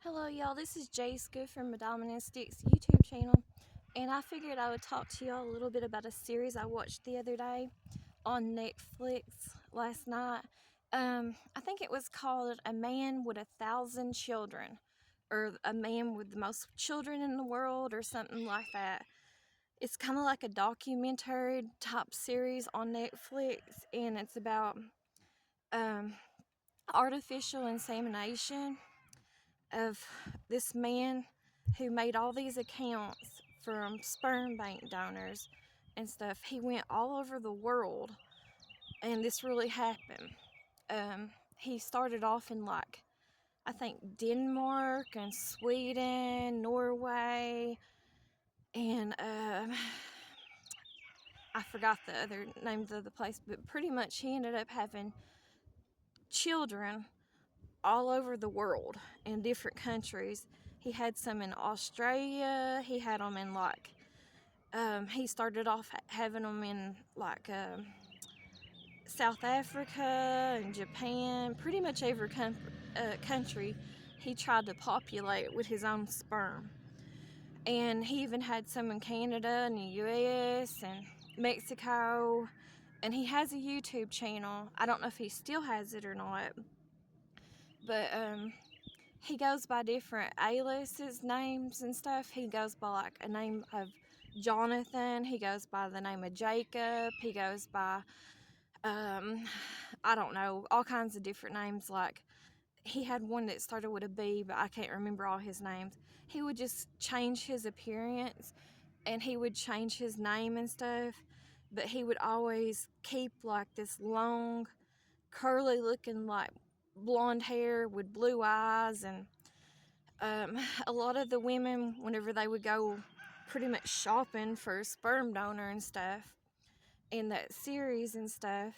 Hello, y'all. This is Jay Scoop from Madonna Sticks YouTube channel, and I figured I would talk to y'all a little bit about a series I watched the other day on Netflix last night. I think it was called A Man with 1,000 Children, or A Man with the Most Children in the World, or something like that. It's kind of like a documentary type series on Netflix, and it's about um, artificial insemination of this man who made all these accounts from sperm bank donors and stuff. He went all over the world, and this really happened. He started off in I think Denmark and Sweden, Norway, and I forgot the other names of the place, but pretty much he ended up having children all over the world in different countries. He had some in Australia. He had them in he started off having them in South Africa and Japan. Pretty much every country he tried to populate with his own sperm. And he even had some in Canada and the US and Mexico. And he has a YouTube channel. I don't know if he still has it or not. But he goes by different aliases, names and stuff. He goes by like a name of Jonathan. He goes by the name of Jacob. He goes by, I don't know, all kinds of different names. Like he had one that started with a B, but I can't remember all his names. He would just change his appearance and he would change his name and stuff. But he would always keep like this long, curly looking, like blonde hair with blue eyes. And a lot of the women, whenever they would go pretty much shopping for a sperm donor and stuff in that series and stuff,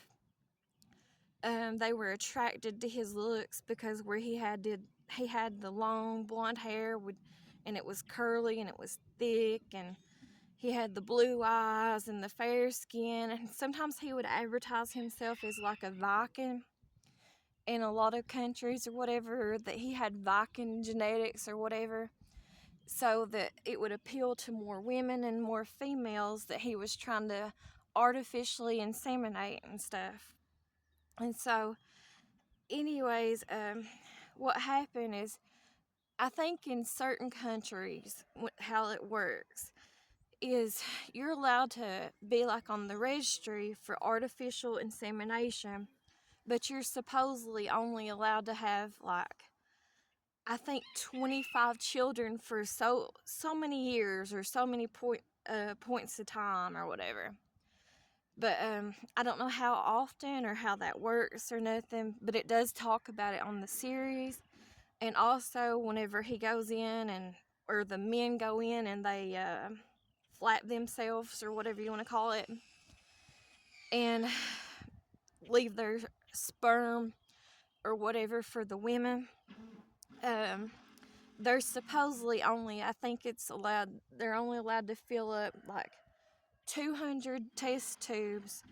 they were attracted to his looks because where he had the long blonde hair and it was curly and it was thick, and he had the blue eyes and the fair skin, and sometimes he would advertise himself as like a Viking in a lot of countries or whatever, that he had Viking genetics or whatever, so that it would appeal to more women and more females that he was trying to artificially inseminate and stuff. And so, anyways, what happened is, I think in certain countries, how it works is you're allowed to be like on the registry for artificial insemination, but you're supposedly only allowed to have like, I think 25 children for so many years or so many points of time or whatever. But I don't know how often or how that works or nothing, but it does talk about it on the series. And also whenever he goes in or the men go in and they flap themselves or whatever you want to call it and leave their sperm or whatever for the women. They're supposedly only, I think they're only allowed to fill up like 200 test tubes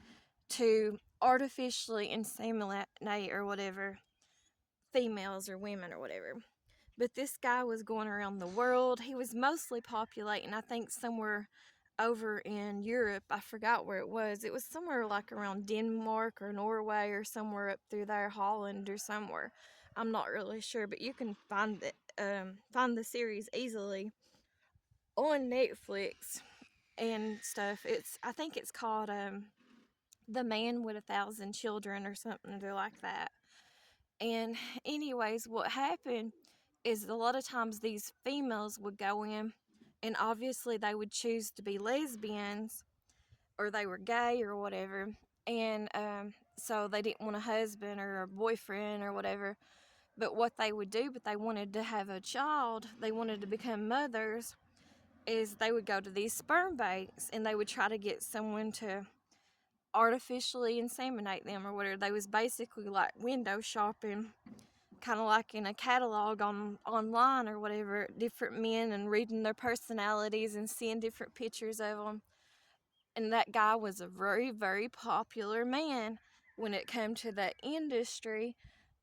to artificially inseminate or whatever, females or women or whatever. But this guy was going around the world. He was mostly populating, I think, somewhere over in Europe. I forgot where it was. It was somewhere like around Denmark or Norway or somewhere up through there, Holland or somewhere. I'm not really sure, but you can find the series easily on Netflix and stuff. I think it's called The Man with 1,000 Children or something like that. And anyways, what happened is a lot of times these females would go in and obviously they would choose to be lesbians or they were gay or whatever. And so they didn't want a husband or a boyfriend or whatever. But what they would do, but they wanted to have a child, they wanted to become mothers, is they would go to these sperm banks and they would try to get someone to artificially inseminate them or whatever. They was basically like window shopping, kind of like in a catalog online or whatever, different men, and reading their personalities and seeing different pictures of them. And that guy was a very, very popular man when it came to that industry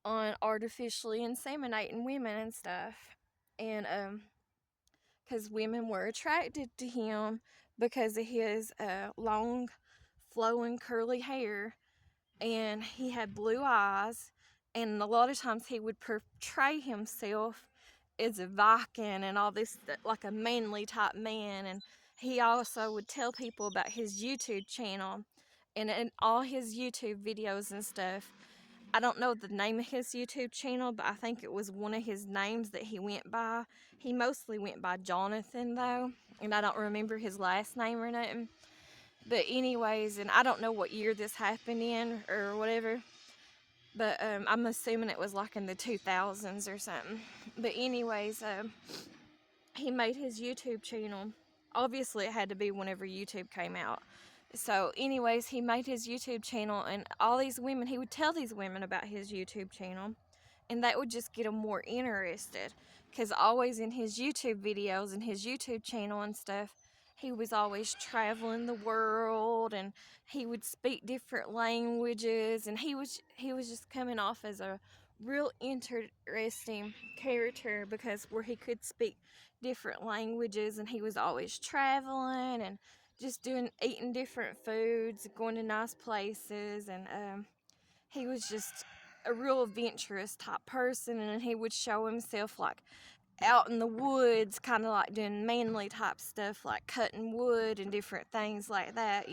on artificially inseminating women and stuff. and because women were attracted to him because of his long, flowing, curly hair, and he had blue eyes, and a lot of times he would portray himself as a Viking and all this, like a manly type man. And he also would tell people about his YouTube channel, and in all his YouTube videos and stuff, I don't know the name of his YouTube channel, but I think it was one of his names that he went by. He mostly went by Jonathan, though, and I don't remember his last name or nothing. But anyways, and I don't know what year this happened in or whatever, but I'm assuming it was like in the 2000s or something. But anyways, he made his YouTube channel. Obviously, it had to be whenever YouTube came out. So anyways, he made his YouTube channel, and all these women, he would tell these women about his YouTube channel, and that would just get them more interested, because always in his YouTube videos and his YouTube channel and stuff, he was always traveling the world, and he would speak different languages, and he was just coming off as a real interesting character, because where he could speak different languages, and he was always traveling and just eating different foods, going to nice places, and he was just a real adventurous type person, and he would show himself like out in the woods, kind of like doing manly type stuff, like cutting wood and different things like that,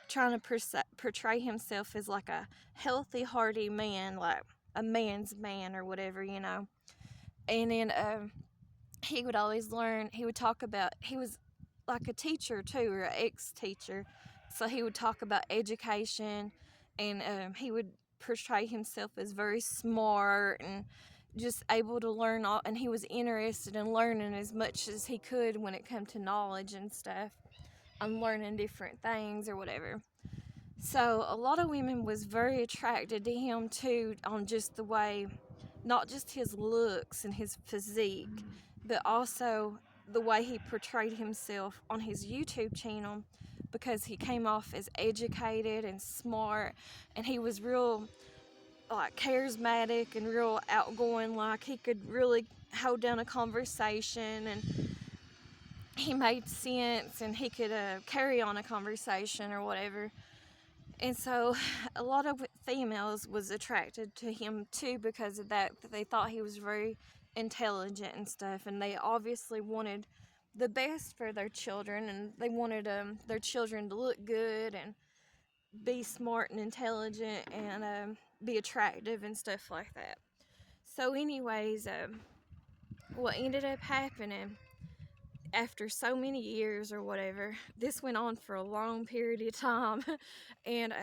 trying to portray himself as like a healthy, hearty man, like a man's man or whatever, And then he would always he would talk about, he was like a teacher too, or an ex-teacher, so he would talk about education, and he would portray himself as very smart and just able to learn all, and he was interested in learning as much as he could when it came to knowledge and stuff, and learning different things or whatever. So a lot of women was very attracted to him too, on just the way, not just his looks and his physique, but also the way he portrayed himself on his YouTube channel, because he came off as educated and smart, and he was real like charismatic and real outgoing, like he could really hold down a conversation, and he made sense, and he could carry on a conversation or whatever. And so a lot of females was attracted to him too because of that. They thought he was very intelligent and stuff, and they obviously wanted the best for their children, and they wanted their children to look good and be smart and intelligent and be attractive and stuff like that. So anyways, what ended up happening after so many years or whatever, this went on for a long period of time, and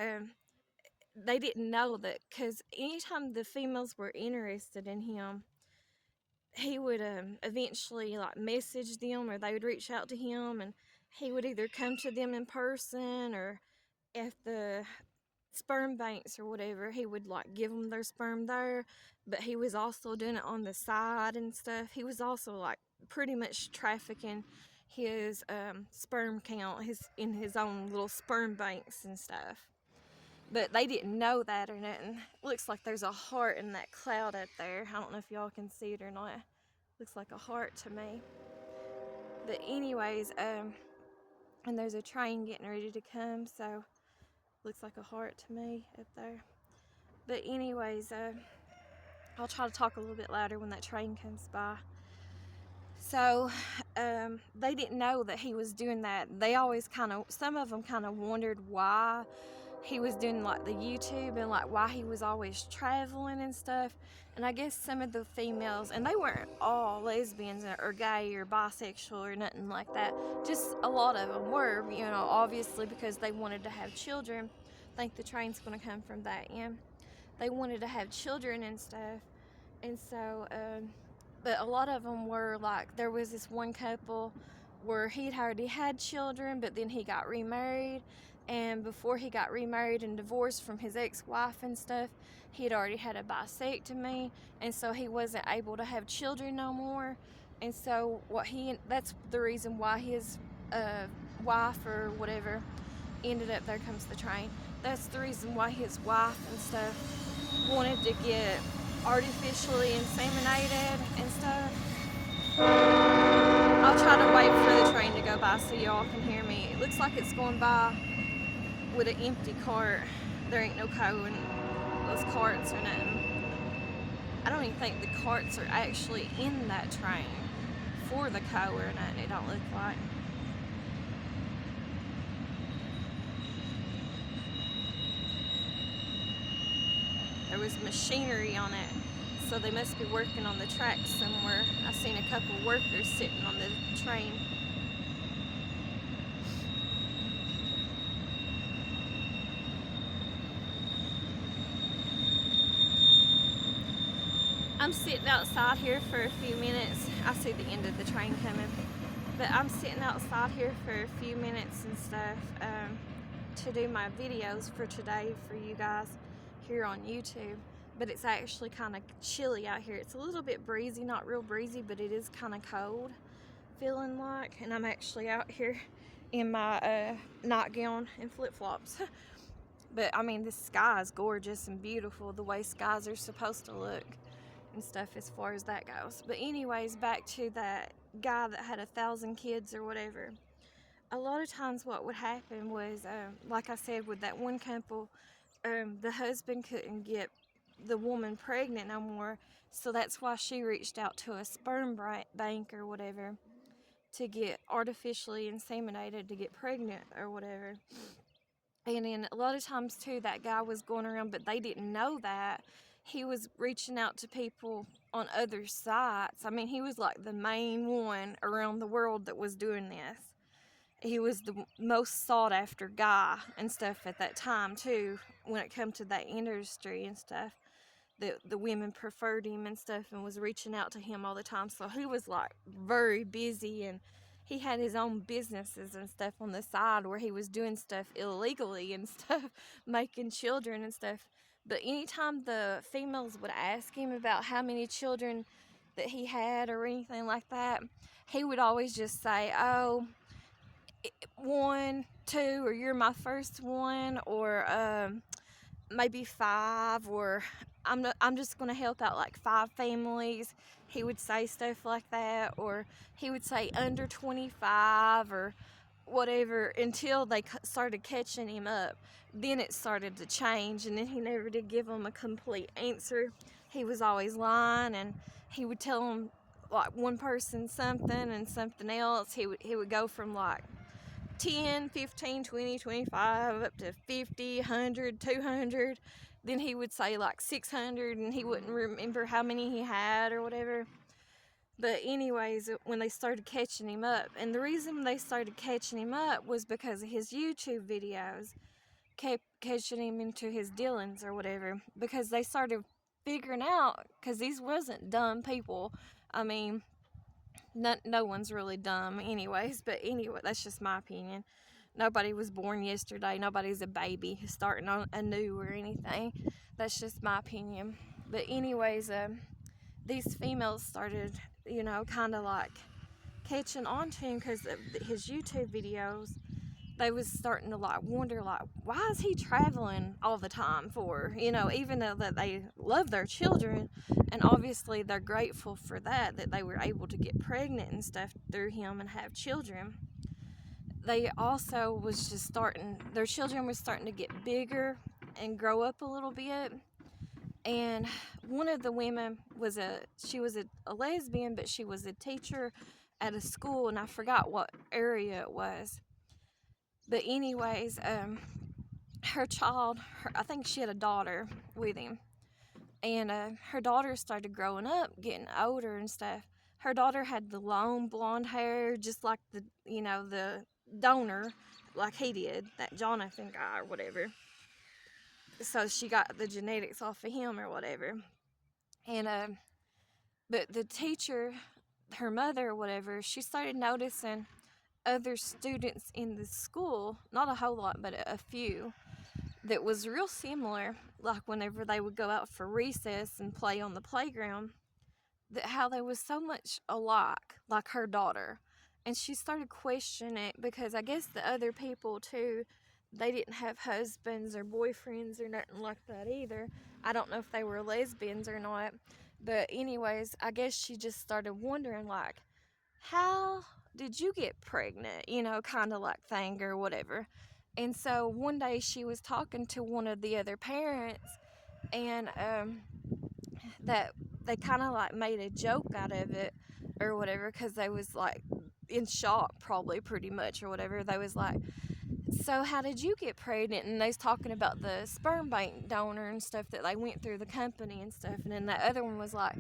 they didn't know that, because anytime the females were interested in him, he would eventually like message them, or they would reach out to him, and he would either come to them in person, or at the sperm banks or whatever, he would like give them their sperm there. But he was also doing it on the side and stuff. He was also like pretty much trafficking his sperm count in his own little sperm banks and stuff. But they didn't know that or nothing. Looks like there's a heart in that cloud up there. I don't know if y'all can see it or not. Looks like a heart to me. But anyways, and there's a train getting ready to come, so looks like a heart to me up there. But anyways, I'll try to talk a little bit louder when that train comes by. So they didn't know that he was doing that. They always some of them kind of wondered why he was doing like the YouTube, and like why he was always traveling and stuff. And I guess some of the females, and they weren't all lesbians or gay or bisexual or nothing like that, just a lot of them were, obviously because they wanted to have children. I think the train's going to come from that end. They wanted to have children and stuff. And so, but a lot of them were like, there was this one couple where he'd already had children, but then he got remarried. And before he got remarried and divorced from his ex-wife and stuff, he'd already had a vasectomy, and so he wasn't able to have children no more. And so that's the reason why his wife or whatever ended up, there comes the train. That's the reason why his wife and stuff wanted to get artificially inseminated and stuff. wait for the train to go by so y'all can hear me. It looks like it's going by with an empty cart. There ain't no cow in those carts or nothing. I don't even think the carts are actually in that train for the cow or nothing. It don't look like. There was machinery on it, so they must be working on the tracks somewhere. I seen a couple workers sitting on the train. I'm sitting outside here for a few minutes. I see the end of the train coming, but I'm sitting outside here for a few minutes and stuff to do my videos for today for you guys here on YouTube. But it's actually kind of chilly out here. It's a little bit breezy, not real breezy, but it is kind of cold feeling like. And I'm actually out here in my nightgown and flip-flops. But I mean, the sky is gorgeous and beautiful, the way skies are supposed to look and stuff as far as that goes. But anyways, back to that guy that had 1,000 kids or whatever. A lot of times what would happen was, like I said, with that one couple, the husband couldn't get the woman pregnant no more, so that's why she reached out to a sperm bank or whatever to get artificially inseminated to get pregnant or whatever. And then a lot of times too, that guy was going around, but they didn't know that he was reaching out to people on other sites. I mean, he was like the main one around the world that was doing this. He was the most sought after guy and stuff at that time too, when it come to that industry and stuff. The women preferred him and stuff and was reaching out to him all the time. So he was like very busy, and he had his own businesses and stuff on the side where he was doing stuff illegally and stuff, making children and stuff. But anytime the females would ask him about how many children that he had or anything like that, he would always just say, oh, 1, 2, or you're my first one, or maybe 5, or I'm just going to help out like 5 families. He would say stuff like that, or he would say under 25 or whatever, until they started catching him up. Then it started to change, and then he never did give them a complete answer. He was always lying, and he would tell them like one person something and something else. He would go from like 10, 15, 20, 25, up to 50, 100, 200. Then he would say like 600, and he wouldn't remember how many he had or whatever. But anyways, when they started catching him up, and the reason they started catching him up was because of his YouTube videos kept catching him into his dealings or whatever, because they started figuring out, because these wasn't dumb people. I mean, no one's really dumb anyways, but anyway, that's just my opinion. Nobody was born yesterday. Nobody's a baby starting on anew or anything. That's just my opinion. But anyways, these females started, kind of like catching on to him because of his YouTube videos. They was starting to like wonder, like, why is he traveling all the time for? Even though that they love their children, and obviously they're grateful for that they were able to get pregnant and stuff through him and have children. They also was just their children were starting to get bigger and grow up a little bit. And one of the women she was a lesbian, but she was a teacher at a school, and I forgot what area it was. But anyways, her child, I think she had a daughter with him, and her daughter started growing up, getting older and stuff. Her daughter had the long blonde hair, just like the donor, like he did, that Jonathan guy or whatever. So she got the genetics off of him or whatever. And but the teacher, her mother or whatever, she started noticing other students in the school, not a whole lot, but a few, that was real similar, like whenever they would go out for recess and play on the playground, that how they was so much alike, like her daughter. And she started questioning it, because I guess the other people too, they didn't have husbands or boyfriends or nothing like that either. I don't know if they were lesbians or not, but anyways, I guess she just started wondering, like, how did you get pregnant? Kind of like thing or whatever. And so one day she was talking to one of the other parents, and that they kind of like made a joke out of it or whatever, because they was like in shock, probably pretty much or whatever. They was like, so how did you get pregnant? And they was talking about the sperm bank donor and stuff that they went through the company and stuff. And then that other one was like,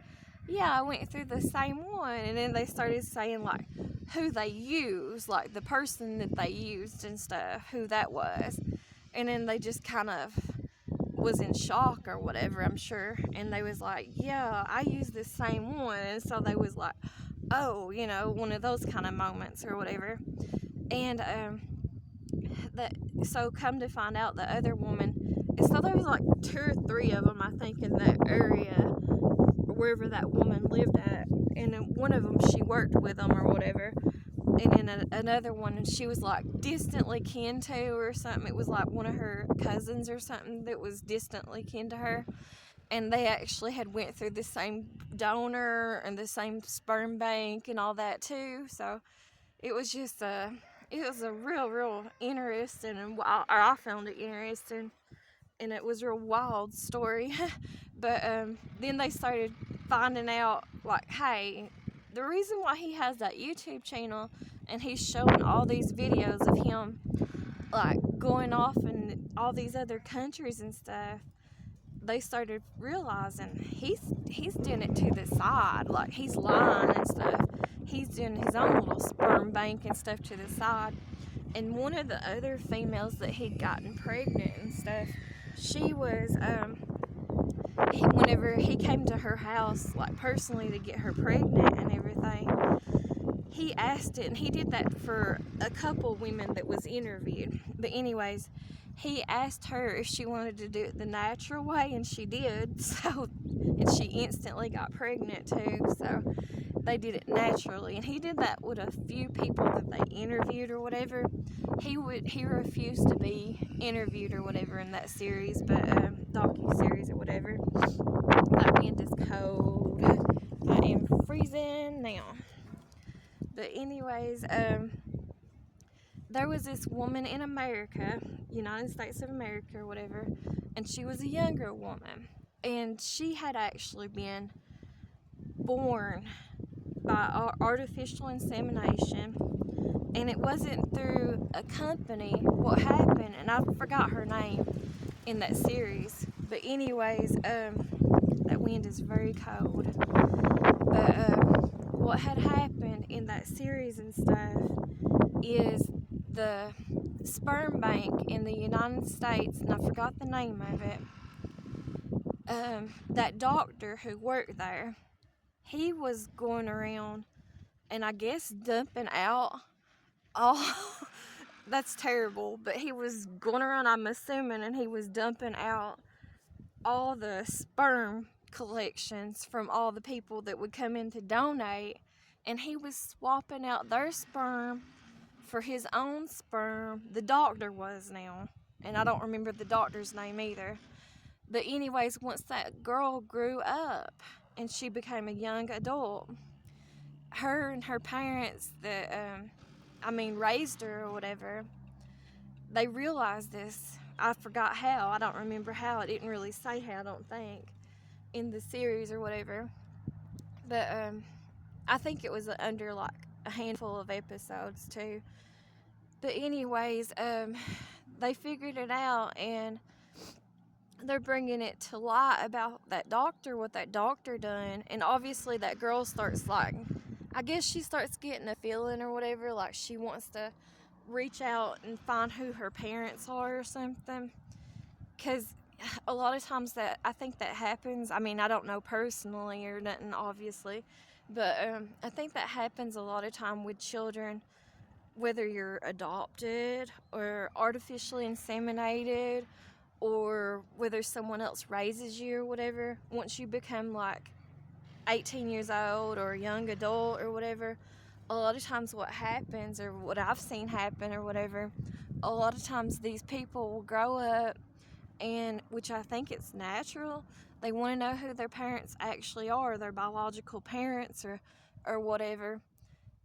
yeah, I went through the same one. And then they started saying like who they used, like the person that they used and stuff, who that was. And then they just kind of was in shock or whatever, I'm sure. And they was like, yeah, I used the same one. And so they was like, oh, one of those kind of moments or whatever. And that so come to find out, the other woman, so there was like 2 or 3 of them, I think, in that area, wherever that woman lived at. And then one of them, she worked with them or whatever. And then another one, she was like distantly kin to or something. It was like one of her cousins or something that was distantly kin to her. And they actually had went through the same donor and the same sperm bank and all that too. So it was just it was a real interesting, and I found it interesting, and it was a real wild story. But then they started finding out, like, hey, the reason why he has that YouTube channel and he's showing all these videos of him like going off in all these other countries and stuff, they started realizing he's doing it to the side, like he's lying and stuff. He's doing his own little sperm bank and stuff to the side. And one of the other females that he'd gotten pregnant and stuff, she was whenever he came to her house, like personally to get her pregnant and everything, he asked it, and he did that for a couple women that was interviewed. But anyways, he asked her if she wanted to do it the natural way, and she did. So, and she instantly got pregnant too. So they did it naturally, and he did that with a few people that they interviewed or whatever. He refused to be interviewed or whatever in that series, but docu-series or whatever. That wind is cold. I am freezing now. But anyways, there was this woman in America, United States of America or whatever, and she was a younger woman, and she had actually been born by artificial insemination, and it wasn't through a company. What happened, and I forgot her name in that series, but anyways, that wind is very cold. But what had happened in that series and stuff is the sperm bank in the United States, and I forgot the name of it, that doctor who worked there, he was going around and I guess dumping out all that's terrible, but he was going around, I'm assuming, and he was dumping out all the sperm collections from all the people that would come in to donate, and he was swapping out their sperm for his own sperm. The doctor was now, and I don't remember the doctor's name either. But anyways, once that girl grew up and she became a young adult, her and her parents that raised her or whatever, they realized this. I forgot how. I don't remember how. It didn't really say how, I don't think, in the series or whatever. But I think it was under like a handful of episodes too. But anyways, they figured it out, and they're bringing it to light about that doctor, what that doctor done. And obviously that girl starts like, I guess she starts getting a feeling or whatever, like she wants to reach out and find who her parents are or something. Because a lot of times that I think that happens. I mean, I don't know personally or nothing, obviously, but I think that happens a lot of time with children, whether you're adopted or artificially inseminated, or whether someone else raises you or whatever. Once you become like 18 years old or a young adult or whatever, a lot of times what happens, or what I've seen happen or whatever, a lot of times these people will grow up, and which I think it's natural, they want to know who their parents actually are, their biological parents or whatever.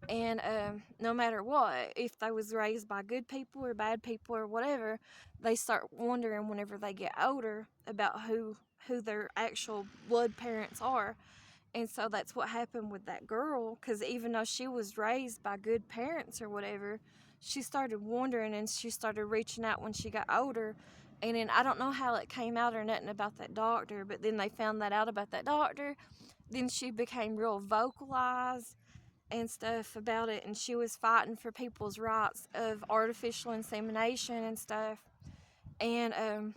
And no matter what, if they was raised by good people or bad people or whatever, they start wondering whenever they get older about who their actual blood parents are. And so that's what happened with that girl, because even though she was raised by good parents or whatever, she started wondering, and she started reaching out when she got older. And then I don't know how it came out or nothing about that doctor, but then they found that out about that doctor. Then she became real vocalized and stuff about it, and she was fighting for people's rights of artificial insemination and stuff. And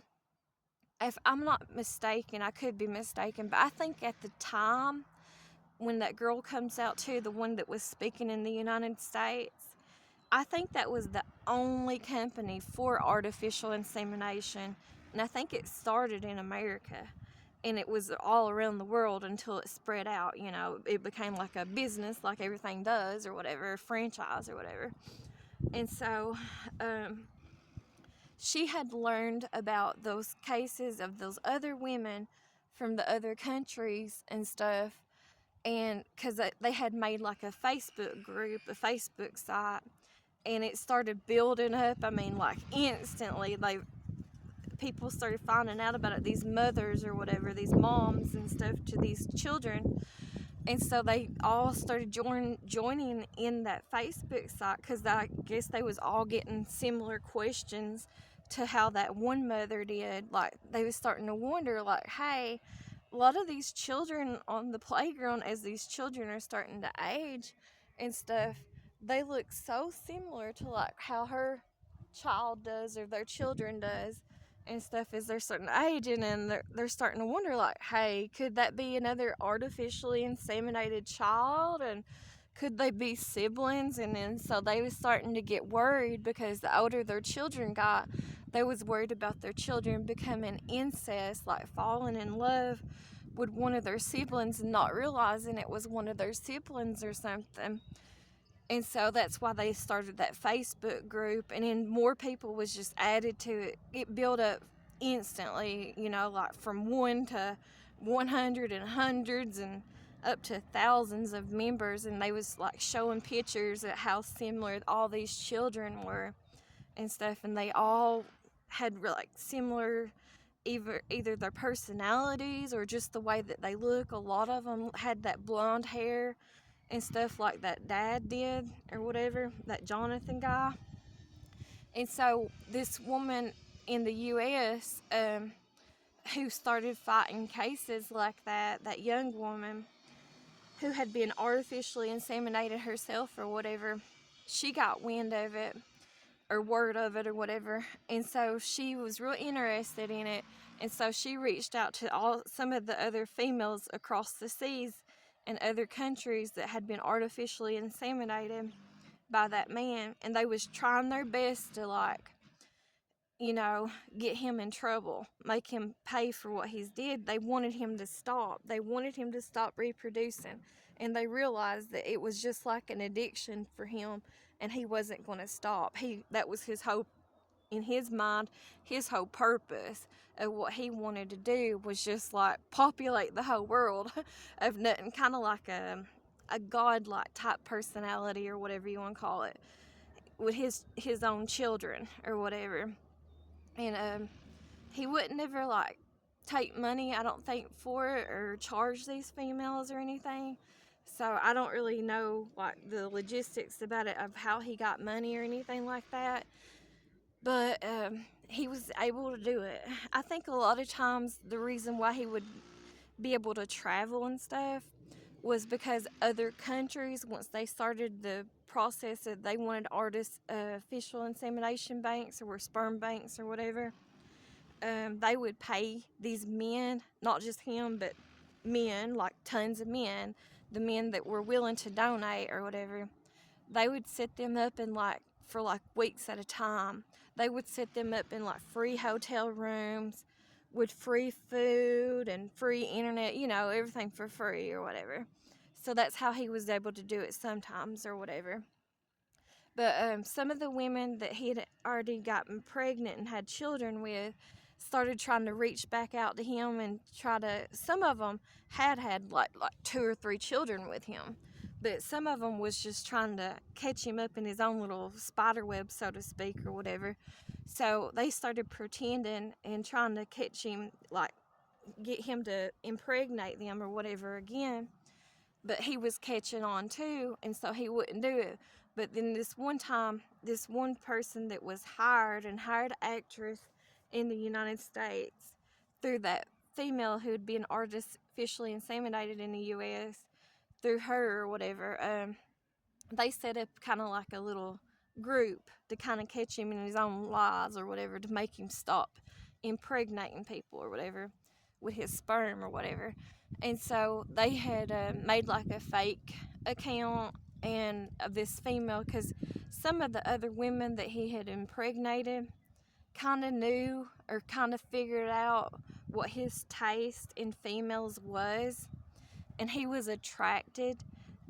if I'm not mistaken, I could be mistaken, but I think at the time when that girl comes out too, the one that was speaking in the United States, I think that was the only company for artificial insemination. And I think it started in America. And it was all around the world until it spread out. You know, it became like a business, like everything does, or whatever, a franchise or whatever. And so she had learned about those cases of those other women from the other countries and stuff. And because they had made like a Facebook group, a Facebook site, and it started building up. I mean, like instantly, people started finding out about it. These mothers or whatever, these moms and stuff to these children, and so they all started joining in that Facebook site because I guess they was all getting similar questions to how that one mother did. Like they was starting to wonder, like, hey, a lot of these children on the playground, as these children are starting to age and stuff, they look so similar to like how her child does or their children does and stuff as they're starting to age, and then they're starting to wonder, like, hey, could that be another artificially inseminated child, and could they be siblings? And then so they was starting to get worried because the older their children got, they was worried about their children becoming incest, like falling in love with one of their siblings and not realizing it was one of their siblings or something. And so that's why they started that Facebook group, and then more people was just added to it. It built up instantly, you know, like from 1 to 100 and hundreds and up to thousands of members, and they was like showing pictures of how similar all these children were and stuff, and they all had like similar either their personalities or just the way that they look. A lot of them had that blonde hair and stuff like that dad did or whatever, that Jonathan guy. And so this woman in the U.S. Who started fighting cases like that young woman who had been artificially inseminated herself or whatever, she got wind of it or word of it or whatever, and so she was real interested in it, and so she reached out to some of the other females across the seas in other countries that had been artificially inseminated by that man, and they was trying their best to, like, you know, get him in trouble, make him pay for what he's did. They wanted him to stop. They wanted him to stop reproducing, and they realized that it was just like an addiction for him, and he wasn't going to stop. That was his hope in his mind. His whole purpose of what he wanted to do was just like populate the whole world of nothing, kind of like a godlike type personality or whatever you want to call it, with his own children or whatever. And he wouldn't ever like take money, I don't think, for it or charge these females or anything. So I don't really know like the logistics about it of how he got money or anything like that. But he was able to do it. I think a lot of times the reason why he would be able to travel and stuff was because other countries, once they started the process that they wanted artificial insemination banks or sperm banks or whatever, they would pay these men, not just him, but men, like tons of men, the men that were willing to donate or whatever, they would set them up in like, for like weeks at a time. They would set them up in like free hotel rooms with free food and free internet, you know, everything for free or whatever. So that's how he was able to do it sometimes or whatever. But some of the women that he had already gotten pregnant and had children with started trying to reach back out to him and try to, some of them had like 2 or 3 children with him. but some of them was just trying to catch him up in his own little spider web, so to speak, or whatever. So they started pretending and trying to catch him, like get him to impregnate them or whatever again. But he was catching on too, and so he wouldn't do it. But then this one time, this one person that was hired actress in the United States through that female who had been artificially inseminated in the U.S. through her or whatever, they set up kind of like a little group to kind of catch him in his own lies or whatever, to make him stop impregnating people or whatever with his sperm or whatever. And so they had made like a fake account and of this female, because some of the other women that he had impregnated kind of knew or kind of figured out what his taste in females was, and he was attracted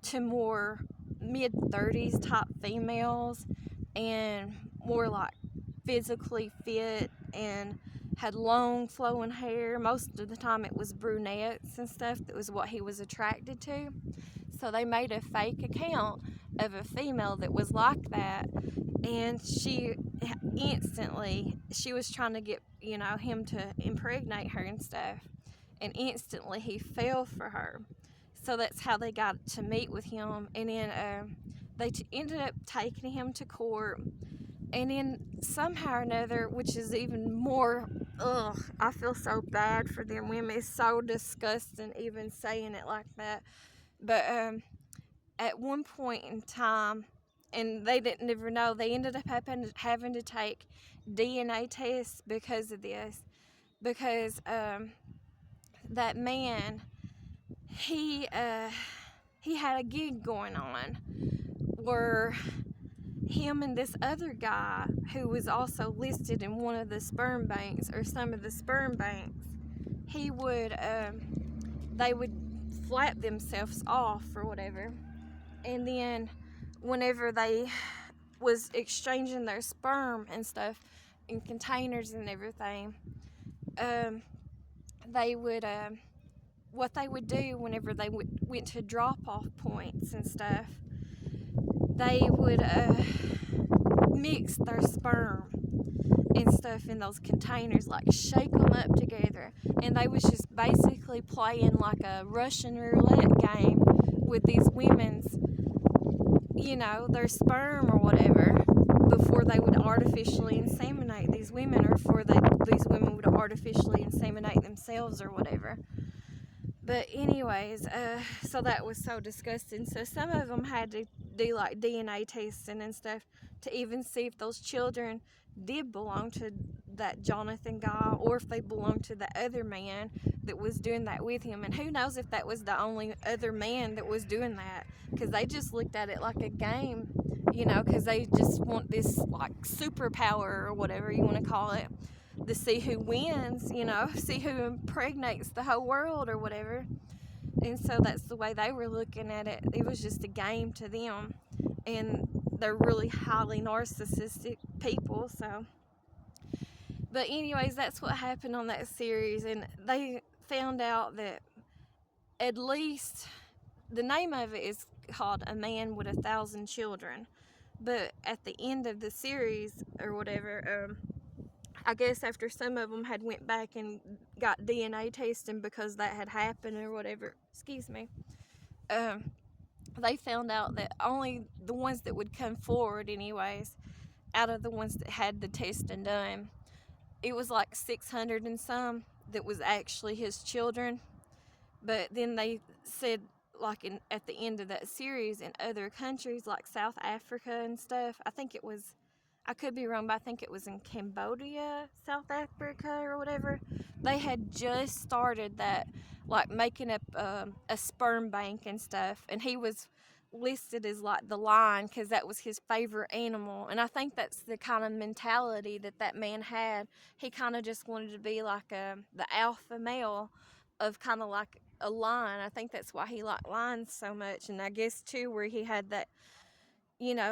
to more mid-30s type females and more like physically fit and had long flowing hair. Most of the time it was brunettes and stuff. That was what he was attracted to. So they made a fake account of a female that was like that, and she was trying to get him to impregnate her and stuff, and instantly he fell for her. So that's how they got to meet with him. And then they ended up taking him to court. And then somehow or another, which is even more, I feel so bad for them women. It's so disgusting even saying it like that. But at one point in time, and they didn't ever know, they ended up having to take DNA tests because of this. Because that man, he had a gig going on where him and this other guy who was also listed in one of the sperm banks or some of the sperm banks, they would flap themselves off or whatever, and then whenever they was exchanging their sperm and stuff in containers and everything, they would what they would do whenever they went to drop off points and stuff, they would mix their sperm and stuff in those containers, like shake them up together, and they was just basically playing like a Russian roulette game with these women's, their sperm or whatever, before they would artificially inseminate these women, or before these women would artificially inseminate themselves or whatever. But anyways, so that was so disgusting. So some of them had to do like DNA testing and stuff to even see if those children did belong to that Jonathan guy, or if they belonged to the other man that was doing that with him. And who knows if that was the only other man that was doing that, because they just looked at it like a game, because they just want this like superpower or whatever you want to call it, to see who wins, see who impregnates the whole world or whatever. And so that's the way they were looking at it. It was just a game to them, and they're really highly narcissistic people. So, but anyways, that's what happened on that series. And they found out that at least the name of it is called A Man with 1,000 Children, but at the end of the series or whatever, I guess after some of them had went back and got DNA testing because that had happened or whatever, they found out that only the ones that would come forward anyways, out of the ones that had the testing done, it was like 600 and some that was actually his children. But then they said, like at the end of that series, in other countries like South Africa and stuff, I could be wrong, but I think it was in Cambodia, South Africa or whatever, they had just started that, like making up a sperm bank and stuff, and he was listed as like the lion because that was his favorite animal. And I think that's the kind of mentality that man had. He kind of just wanted to be like the alpha male of kind of like a lion. I think that's why he liked lions so much. And I guess too, where he had that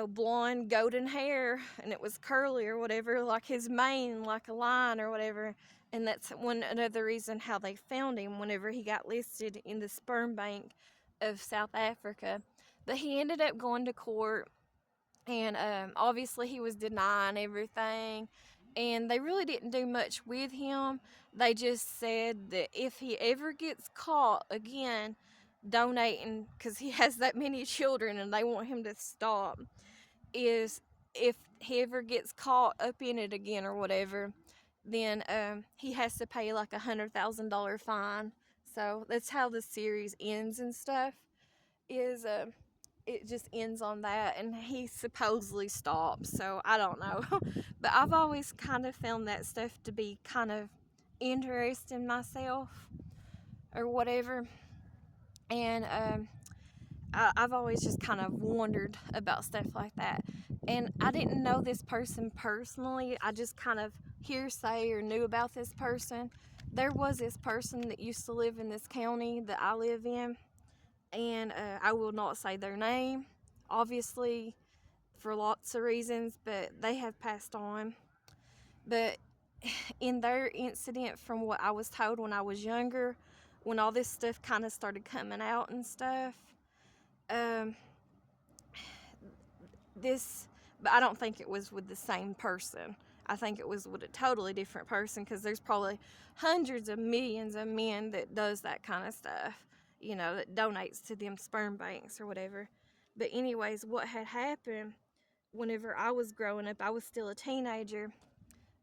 blonde golden hair and it was curly or whatever, like his mane, like a lion or whatever. And that's another reason how they found him whenever he got listed in the sperm bank of South Africa. But he ended up going to court, and obviously he was denying everything, and they really didn't do much with him. They just said that if he ever gets caught again donating, because he has that many children and they want him to stop, is if he ever gets caught up in it again or whatever, then he has to pay like $100,000 fine. So that's how the series ends and stuff. Is it just ends on that, and he supposedly stops. So I don't know, but I've always kind of found that stuff to be kind of interesting myself, or whatever, and I've always just kind of wondered about stuff like that. And I didn't know this person personally. I just kind of hearsay or knew about this person. There was this person that used to live in this county that I live in, and I will not say their name, obviously, for lots of reasons, but they have passed on. But in their incident, from what I was told when I was younger, when all this stuff kind of started coming out and stuff, but I don't think it was with the same person. I think it was with a totally different person, because there's probably hundreds of millions of men that does that kind of stuff, that donates to them sperm banks or whatever. But anyways, what had happened whenever I was growing up, I was still a teenager.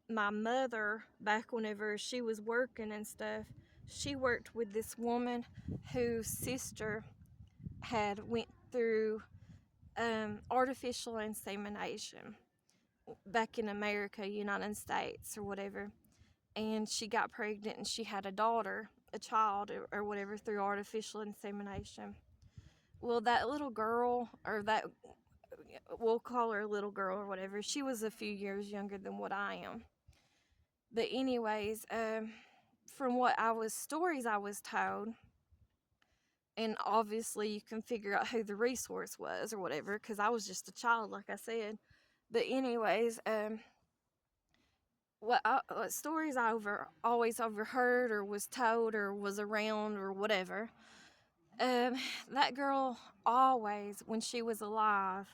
My mother, back whenever she was working and stuff, she worked with this woman whose sister had went through artificial insemination back in America, United States or whatever, and she got pregnant and she had a child or whatever, through artificial insemination. Well, that little girl, or that, we'll call her a little girl or whatever, she was a few years younger than what I am. But anyways, from what stories I was told, and obviously you can figure out who the resource was or whatever, because I was just a child, like I said. But anyways, what stories I always overheard or was told or was around or whatever, that girl always, when she was alive,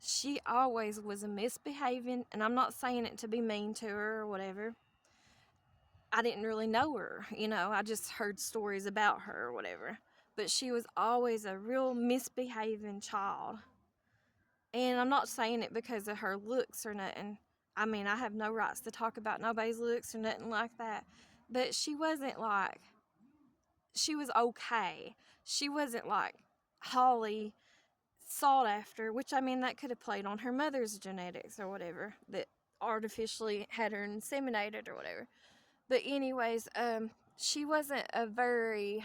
she always was a misbehaving, and I'm not saying it to be mean to her or whatever. I didn't really know her, I just heard stories about her or whatever. But she was always a real misbehaving child. And I'm not saying it because of her looks or nothing. I mean, I have no rights to talk about nobody's looks or nothing like that. But she wasn't like, she was okay. She wasn't like Holly, sought after, which, I mean, that could have played on her mother's genetics or whatever, that artificially had her inseminated or whatever. But anyways, she wasn't a very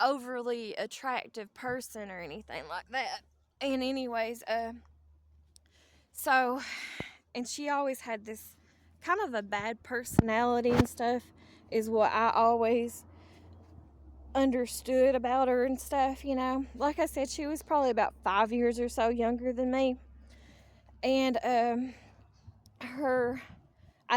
overly attractive person or anything like that. And anyways, so, and she always had this kind of a bad personality and stuff, is what I always understood about her and stuff, Like I said, she was probably about 5 years or so younger than me. And I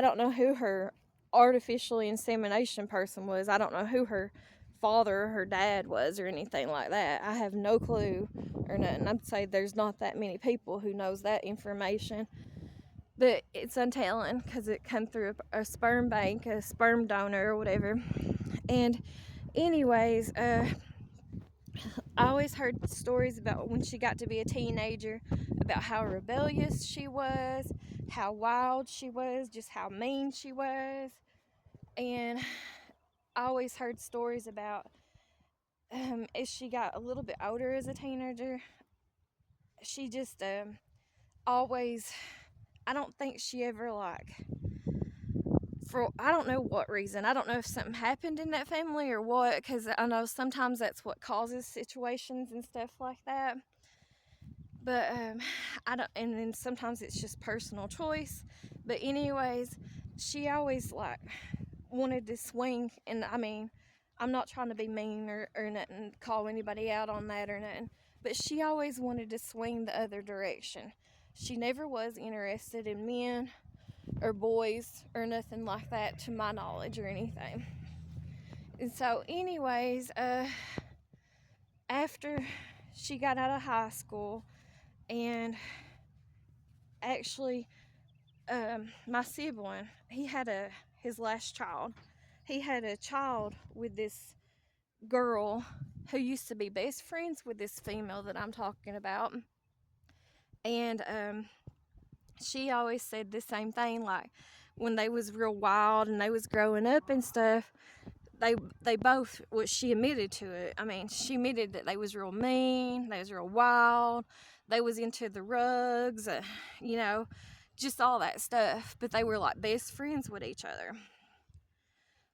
don't know who her artificial insemination person was. I don't know who her father or her dad was or anything like that. I have no clue or nothing. I'd say there's not that many people who knows that information. But it's untelling, because it come through a sperm bank, a sperm donor or whatever. And anyways, I always heard stories about when she got to be a teenager, about how rebellious she was, how wild she was, just how mean she was. And I always heard stories about, as she got a little bit older as a teenager, she just always, I don't think she ever, like, for I don't know what reason. I don't know if something happened in that family or what, because I know sometimes that's what causes situations and stuff like that. But I don't, and then sometimes it's just personal choice. But anyways, she always like wanted to swing, and I mean, I'm not trying to be mean or nothing, call anybody out on that or nothing, but she always wanted to swing the other direction. She never was interested in men or boys or nothing like that, to my knowledge, or anything. And so anyways, after she got out of high school, and actually, my sibling, he had his last child. He had a child with this girl who used to be best friends with this female that I'm talking about. And she always said the same thing, like when they was real wild and they was growing up and stuff, they both, well, she admitted to it. I mean, she admitted that they was real mean, they was real wild, they was into the rugs, you know, just all that stuff. But they were like best friends with each other.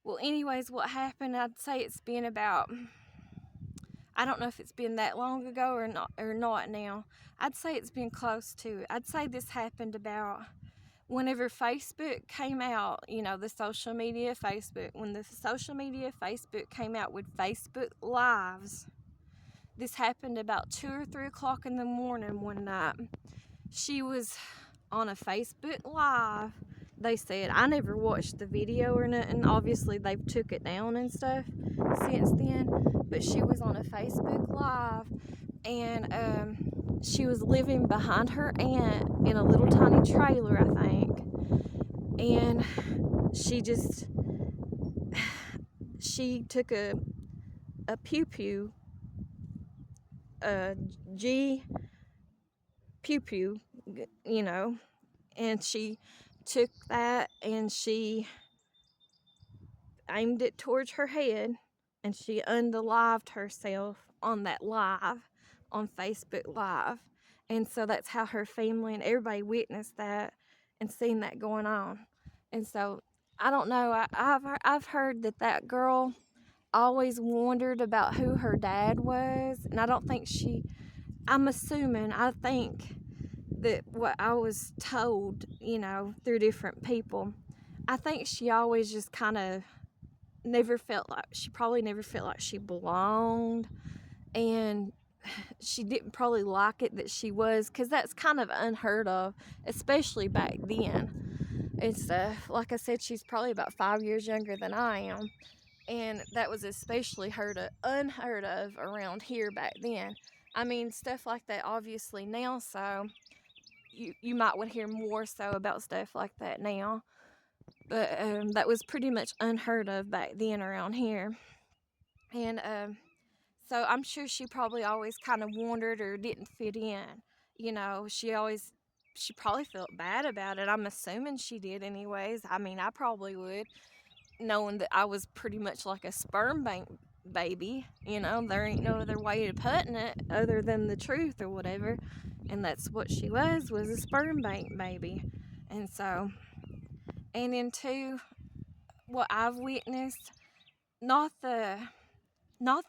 Well, anyways, what happened, I'd say it's been about, I don't know if it's been that long ago or not now. I'd say it's been close to it. I'd say this happened about whenever Facebook came out, you know, the social media Facebook. When the social media Facebook came out with Facebook Lives, this happened about 2 or 3 o'clock in the morning one night. She was on a Facebook Live. They said, I never watched the video or nothing. Obviously, they've took it down and stuff since then. But she was on a Facebook Live, and she was living behind her aunt in a little tiny trailer, I think. And she took a pew pew, G pew pew, you know, and she took that and she aimed it towards her head, and she unalived herself on that live, on Facebook Live. And so that's how her family and everybody witnessed that and seen that going on. And so I don't know, I've heard that girl always wondered about who her dad was, and I don't think I think that what I was told, you know, through different people, I think she always just kind of probably never felt like she belonged, and she didn't probably like it that she was, because that's kind of unheard of, especially back then. It's like I said, she's probably about 5 years younger than I am, and that was especially unheard of around here back then. I mean, stuff like that obviously now, so you might would hear more so about stuff like that now, but that was pretty much unheard of back then around here. And so I'm sure she probably always kind of wondered or didn't fit in. You know, she probably felt bad about it. I'm assuming she did anyways. I mean, I probably would, knowing that I was pretty much like a sperm bank baby. You know, there ain't no other way of putting it other than the truth or whatever. And that's what she was a sperm bank baby. And so, and then too, what I've witnessed, not the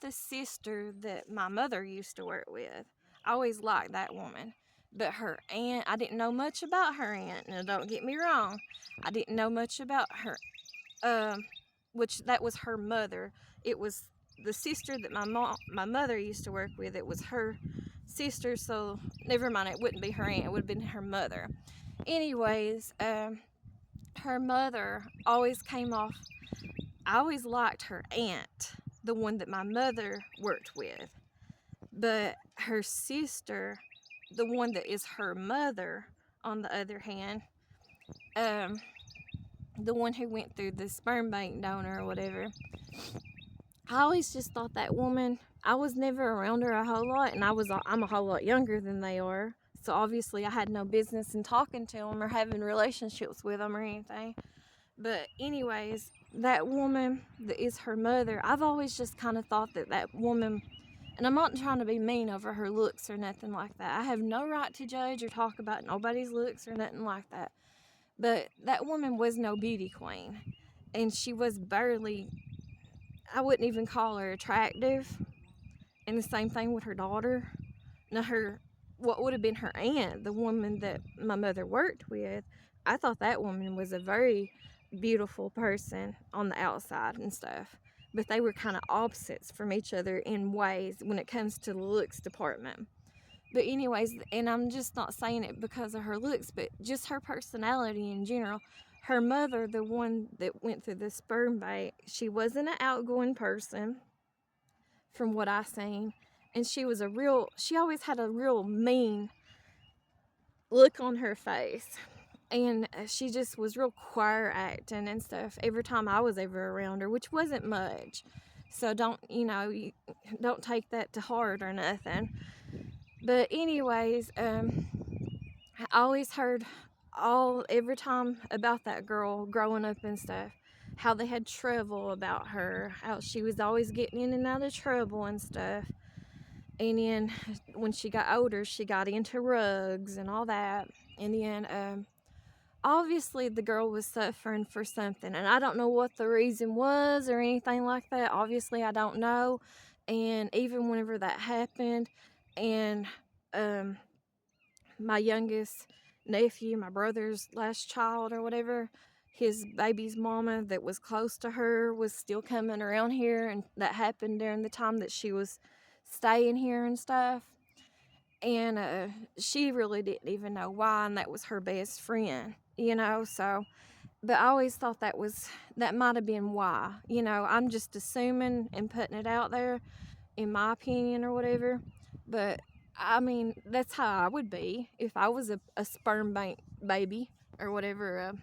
sister that my mother used to work with. I always liked that woman. But her aunt, I didn't know much about her aunt. Now, don't get me wrong. I didn't know much about her, which that was her mother. It was the sister that my mother used to work with. It was her sister, so never mind. It wouldn't be her aunt. It would have been her mother. Anyways, her mother always came off. I always liked her aunt, the one that my mother worked with. But her sister, the one that is her mother, on the other hand, the one who went through the sperm bank donor or whatever, I always just thought that woman, I was never around her a whole lot, and I'm a whole lot younger than they are. So obviously I had no business in talking to them or having relationships with them or anything. But anyways, that woman that is her mother, I've always just kind of thought that woman, and I'm not trying to be mean over her looks or nothing like that. I have no right to judge or talk about nobody's looks or nothing like that. But that woman was no beauty queen. And she was barely, I wouldn't even call her attractive. And the same thing with her daughter. Now what would have been her aunt, the woman that my mother worked with, I thought that woman was a very beautiful person on the outside and stuff. But they were kind of opposites from each other in ways when it comes to the looks department. But anyways, and I'm just not saying it because of her looks, but just her personality in general. Her mother, the one that went through the sperm bank, she wasn't an outgoing person from what I seen. and she always had a real mean look on her face. And she just was real choir acting and stuff every time I was ever around her, which wasn't much. So you don't take that to heart or nothing. But anyways, I always heard every time about that girl growing up and stuff, how they had trouble about her, how she was always getting in and out of trouble and stuff. And then when she got older, she got into drugs and all that. And then obviously the girl was suffering for something, and I don't know what the reason was or anything like that. Obviously I don't know. And even whenever that happened, and my youngest nephew, my brother's last child or whatever, his baby's mama that was close to her was still coming around here, and that happened during the time that she was staying here and stuff. And she really didn't even know why, and that was her best friend, so. But I always thought that might have been why. I'm just assuming and putting it out there in my opinion or whatever. But I mean, that's how I would be if I was a sperm bank baby or whatever,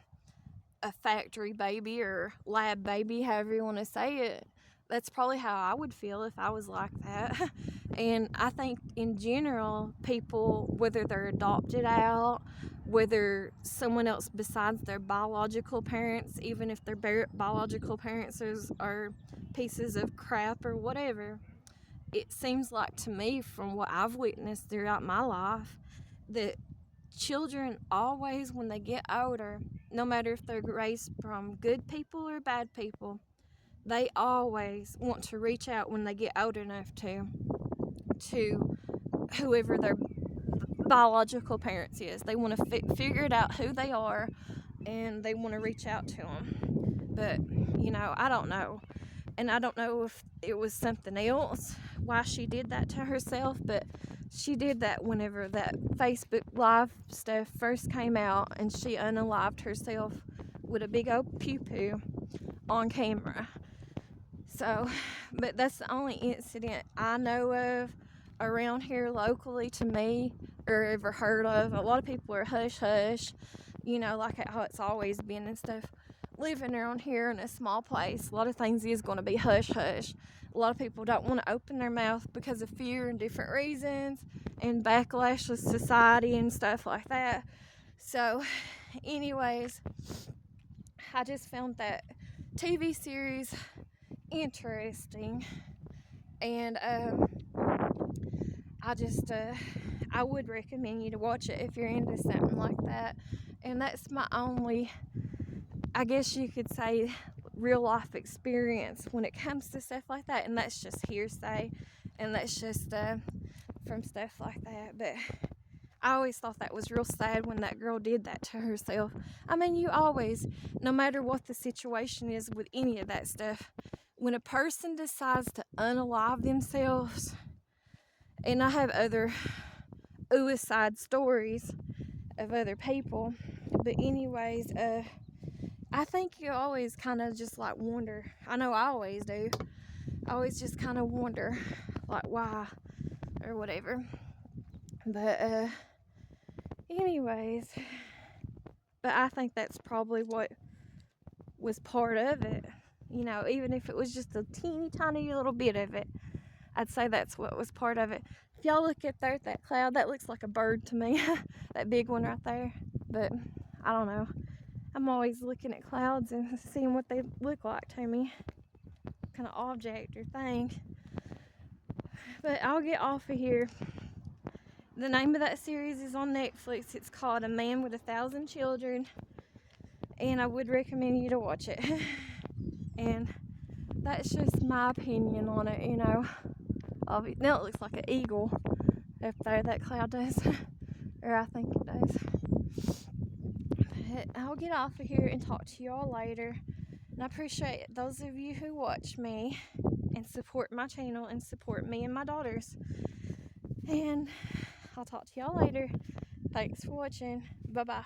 a factory baby or lab baby, however you want to say it. That's probably how I would feel if I was like that. And I think in general, people, whether they're adopted out, whether someone else besides their biological parents, even if their biological parents are pieces of crap or whatever, it seems like to me, from what I've witnessed throughout my life, that children always, when they get older, no matter if they're raised from good people or bad people, they always want to reach out when they get old enough to whoever their biological parents is. They want to figure it out who they are, and they want to reach out to them. But I don't know. And I don't know if it was something else why she did that to herself, but she did that whenever that Facebook Live stuff first came out, and she unalived herself with a big old pew-pew on camera. So, but that's the only incident I know of around here locally to me, or ever heard of. A lot of people are hush-hush, like how it's always been and stuff. Living around here in a small place, a lot of things is going to be hush-hush. A lot of people don't want to open their mouth because of fear and different reasons, and backlash with society and stuff like that. So, anyways, I just found that TV series interesting, and I would recommend you to watch it if you're into something like that. And that's my only, I guess you could say, real life experience when it comes to stuff like that. And that's just hearsay, and that's just from stuff like that. But I always thought that was real sad when that girl did that to herself. I mean, you always, no matter what the situation is with any of that stuff, when a person decides to unalive themselves, and I have other suicide stories of other people, but anyways, I think you always kind of just like wonder. I know I always do. I always just kind of wonder, like, why or whatever. But anyways, but I think that's probably what was part of it. Even if it was just a teeny tiny little bit of it, I'd say that's what was part of it. If y'all look up there at that cloud, that looks like a bird to me. That big one right there. But I don't know. I'm always looking at clouds and seeing what they look like to me. Kind of object or thing. But I'll get off of here. The name of that series is on Netflix. It's called A Man with 1,000 Children. And I would recommend you to watch it. And that's just my opinion on it, Now it looks like an eagle up there, that cloud does. Or I think it does. But I'll get off of here and talk to y'all later. And I appreciate those of you who watch me and support my channel and support me and my daughters. And I'll talk to y'all later. Thanks for watching. Bye-bye.